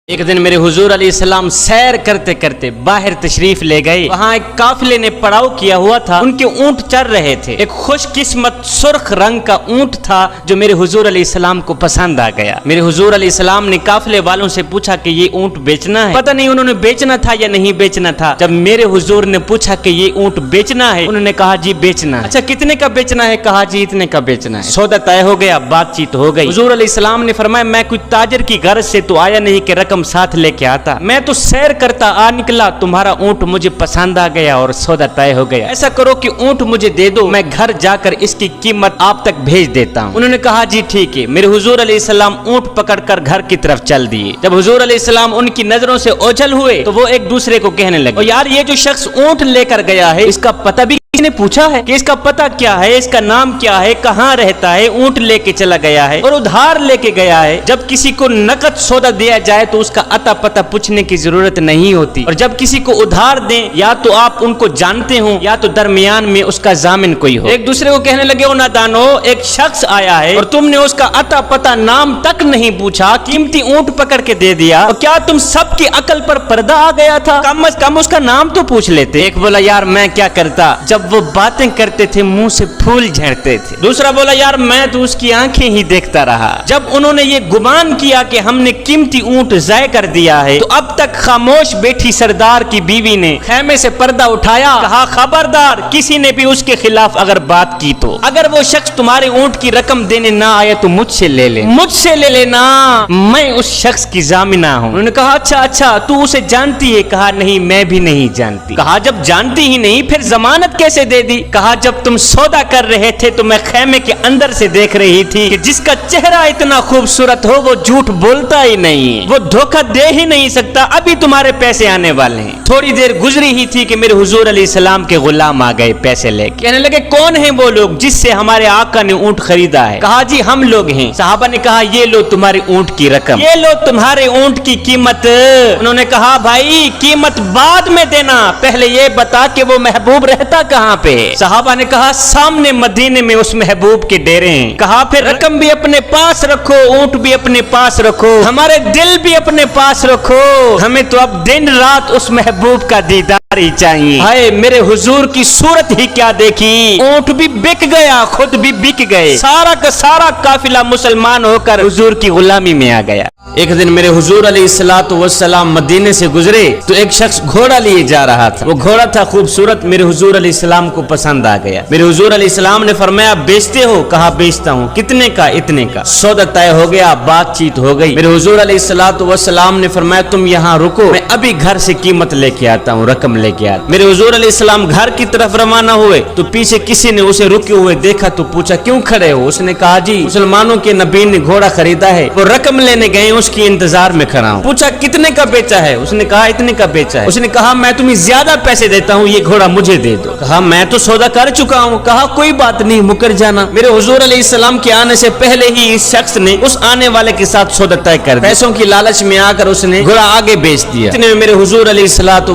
ایک دن میرے حضور علیہ السلام سیر کرتے کرتے باہر تشریف لے گئے. وہاں ایک قافلے نے پڑاؤ کیا ہوا تھا. ان کے اونٹ چر رہے تھے. ایک خوش قسمت سرخ رنگ کا اونٹ تھا جو میرے حضور علیہ السلام کو پسند آ گیا. میرے حضور علیہ السلام نے قافلے والوں سے پوچھا کہ یہ اونٹ بیچنا ہے. پتہ نہیں انہوں نے بیچنا تھا یا نہیں بیچنا تھا. جب میرے حضور نے پوچھا کہ یہ اونٹ بیچنا ہے, انہوں نے کہا جی بیچنا ہے. اچھا کتنے کا بیچنا ہے؟ کہا جی اتنے کا بیچنا ہے. سودا طے ہو گیا, بات چیت ہو گئی. حضور علیہ السلام نے فرمایا میں کوئی تاجر کی غرض سے تو آیا نہیں کہ رقم ساتھ لے کے آتا, میں تو سیر کرتا آ نکلا, تمہارا اونٹ مجھے پسند آ گیا اور سودا طے ہو گیا. ایسا کرو کہ اونٹ مجھے دے دو, میں گھر جا کر اس کی قیمت آپ تک بھیج دیتا ہوں. انہوں نے کہا جی ٹھیک ہے. میرے حضور علیہ السلام اونٹ پکڑ کر گھر کی طرف چل دیے. جب حضور علیہ السلام ان کی نظروں سے اوجھل ہوئے تو وہ ایک دوسرے کو کہنے لگے, یار یہ جو شخص اونٹ لے کر گیا ہے اس کا پتہ بھی کسی نے پوچھا ہے کہ اس کا پتہ کیا ہے, اس کا نام کیا ہے, کہاں رہتا ہے؟ اونٹ لے کے چلا گیا ہے اور ادھار لے کے گیا ہے. جب کسی کو نقد سودا دیا جائے تو اس کا اتا پتہ پوچھنے کی ضرورت نہیں ہوتی, اور جب کسی کو ادھار دیں یا تو آپ ان کو جانتے ہوں یا تو درمیان میں اس کا ضامن کوئی ہو. ایک دوسرے کو کہنے لگے, او نادانو, ایک شخص آیا ہے اور تم نے اس کا اتا پتہ نام تک نہیں پوچھا, قیمتی اونٹ پکڑ کے دے دیا, اور کیا تم سب کی عقل پر پردہ آ گیا تھا؟ کم از کم اس کا نام تو پوچھ لیتے. ایک بولا یار میں کیا کرتا, جب وہ باتیں کرتے تھے منہ سے پھول جھڑتے تھے. دوسرا بولا یار میں تو اس کی آنکھیں ہی دیکھتا رہا. جب انہوں نے یہ گمان کیا کہ ہم نے قیمتی اونٹ ضائع کر دیا ہے تو اب تک خاموش بیٹھی سردار کی بیوی نے خیمے سے پردہ اٹھایا, کہا خبردار کسی نے بھی اس کے خلاف اگر بات کی تو اگر وہ شخص تمہارے اونٹ کی رقم دینے نہ آئے تو مجھ سے لے لے, مجھ سے لے لینا, میں اس شخص کی ضامنہ ہوں. انہوں نے کہا اچھا تو اسے جانتی ہے؟ کہا نہیں میں بھی نہیں جانتی. کہا جب جانتی ہی نہیں پھر ضمانت کیسے دے دی؟ کہا جب تم سودا کر رہے تھے تو میں خیمے کے اندر سے دیکھ رہی تھی کہ جس کا چہرہ اتنا خوبصورت ہو وہ جھوٹ بولتا ہی نہیں, وہ دھوکہ دے ہی نہیں سکتا. ابھی تمہارے پیسے آنے والے ہیں. تھوڑی دیر گزری ہی تھی کہ میرے حضور علیہ السلام کے غلام آ گئے پیسے لے کے. کہنے لگے کون ہیں وہ لوگ جس سے ہمارے آقا نے اونٹ خریدا ہے؟ کہا جی ہم لوگ ہیں. صحابہ نے کہا یہ لو تمہارے اونٹ کی رقم, یہ لو تمہارے اونٹ کی قیمت. انہوں نے کہا بھائی قیمت بعد میں دینا, پہلے یہ بتا کہ وہ محبوب رہتا کہاں پہ؟ صحابہ نے کہا سامنے مدینے میں اس محبوب کے ڈیرے ہیں. کہا پھر رقم بھی اپنے پاس رکھو, اونٹ بھی اپنے پاس رکھو, ہمارے دل بھی اپنے پاس رکھو, ہمیں تو اب دن رات اس محبوب کا دیدار ہی چاہیے. ہائے میرے حضور کی صورت ہی کیا دیکھی, اونٹ بھی بک گیا, خود بھی بک گئے, سارا کا سارا قافلہ مسلمان ہو کر حضور کی غلامی میں آ گیا. ایک دن میرے حضور علیہ السلام مدینے سے گزرے تو ایک شخص گھوڑا لیے جا رہا تھا. وہ گھوڑا تھا خوبصورت, میرے حضور علیہ السلام کو پسند آ گیا. میرے حضور علیہ السلام نے فرمایا بیچتے ہو؟ کہا بیچتا ہوں. کتنے کا؟ اتنے کا. سودا طے ہو گیا, بات چیت ہو گئی. میرے حضور علیہ السلام نے فرمایا تم یہاں رکو, میں ابھی گھر سے قیمت لے کے آتا ہوں, رقم لے کے آتا. میرے حضور علیہ السلام گھر کی طرف روانہ ہوئے تو پیچھے کسی نے اسے رکے ہوئے دیکھا تو پوچھا کیوں کھڑے ہو؟ اس نے کہا جی مسلمانوں کے نبی نے گھوڑا خریدا ہے, وہ رقم لینے گئے, اس کی انتظار میں کھڑا ہوں. پوچھا کتنے کا بیچا ہے؟ اس نے کہا اتنے کا بیچا ہے. اس نے کہا میں تمہیں زیادہ پیسے دیتا ہوں, یہ گھوڑا مجھے دے دو. کہا میں تو سودا کر چکا ہوں. کہا کوئی بات نہیں, مکر جانا. میرے حضور علیہ السلام کے آنے سے پہلے ہی اس شخص نے اس آنے والے کے ساتھ سودا طے کر دیا. پیسوں کی لالچ میں آ کر اس نے گھوڑا آگے بیچ دیا. اتنے میں میرے حضور علیہ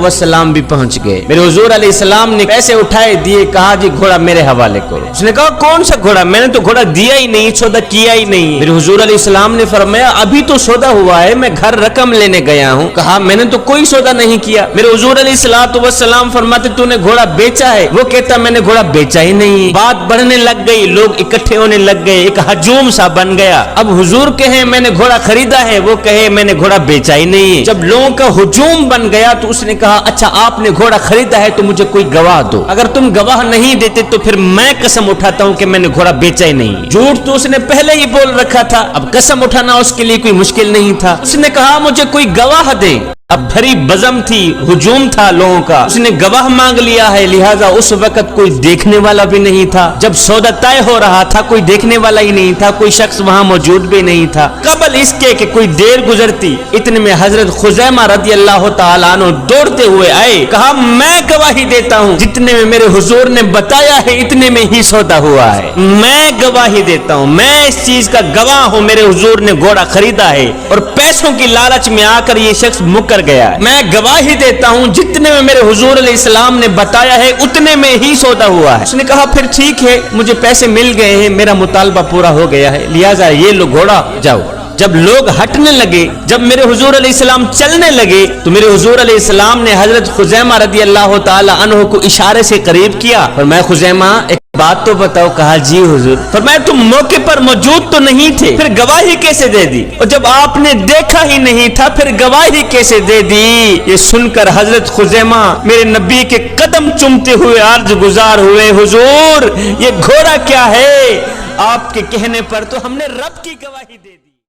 السلام بھی پہنچ گئے. میرے حضور علیہ السلام نے پیسے اٹھائے دیے, کہا جی گھوڑا میرے حوالے کرو. اس نے کہا کون سا گھوڑا؟ میں نے تو گھوڑا دیا ہی نہیں, سودا کیا ہی نہیں. میرے حضور علیہ السلام نے فرمایا ابھی تو سودا ہوا ہے, میں گھر رقم لینے گیا ہوں. کہا میں نے تو کوئی سودا نہیں کیا. میرے حضور علیہ السلام فرماتے تو نے گھوڑا بیچا ہے؟ وہ کہتا میں نے گھوڑا بیچا ہی نہیں. بات بڑھنے لگ گئی, لوگ اکٹھے ہونے لگ گئے, ایک ہجوم سا بن گیا. اب حضور کہے میں نے گھوڑا خریدا ہے, وہ کہے میں نے گھوڑا بیچا ہی نہیں. جب لوگوں کا ہجوم بن گیا تو اس نے کہا اچھا آپ نے گھوڑا خریدا ہے تو مجھے کوئی گواہ دو, اگر تم گواہ نہیں دیتے تو پھر میں قسم اٹھاتا ہوں کہ میں نے گھوڑا بیچا ہی نہیں. جھوٹ تو اس نے پہلے ہی بول رکھا تھا, اب قسم اٹھانا اس کے لیے کوئی مشکل نہیں تھا. اس نے کہا مجھے کوئی گواہ دے. اب بھری بزم تھی, ہجوم تھا لوگوں کا, اس نے گواہ مانگ لیا ہے, لہذا اس وقت کوئی دیکھنے والا بھی نہیں تھا. جب سودا طے ہو رہا تھا کوئی دیکھنے والا ہی نہیں تھا, کوئی شخص وہاں موجود بھی نہیں تھا. قبل اس کے کہ کوئی دیر گزرتی اتنے میں حضرت خزیمہ رضی اللہ تعالیٰ عنہ دوڑتے ہوئے آئے. کہا میں گواہی دیتا ہوں, جتنے میں میرے حضور نے بتایا ہے اتنے میں ہی سودا ہوا ہے. میں گواہی دیتا ہوں, میں اس چیز کا گواہ ہوں, میرے حضور نے گھوڑا خریدا ہے اور پیسوں کی لالچ میں آ کر یہ شخص مکر گیا ہے. میں گواہی دیتا ہوں جتنے میں میرے حضور علیہ السلام نے بتایا ہے اتنے میں ہی سودا ہوا ہے. اس نے کہا پھر ٹھیک ہے, مجھے پیسے مل گئے ہیں, میرا مطالبہ پورا ہو گیا ہے, لہٰذا یہ لو گھوڑا, جاؤ. جب لوگ ہٹنے لگے، جب میرے حضور علیہ السلام چلنے لگے، تو میرے حضور علیہ السلام نے حضرت خزیمہ رضی اللہ تعالی عنہ کو اشارے سے قریب کیا، فرمایا خزیمہ ایک بات تو بتاؤ. کہا جی حضور. فرمایا تم موقع پر موجود تو نہیں تھے، پھر گواہی کیسے دے دی؟ اور جب آپ نے دیکھا ہی نہیں تھا پھر گواہی کیسے دے دی؟ یہ سن کر حضرت خزیمہ میرے نبی کے قدم چومتے ہوئے عرض گزار ہوئے، حضور یہ گھوڑا کیا ہے؟ آپ کے کہنے پر تو ہم نے رب کی گواہی دے دی.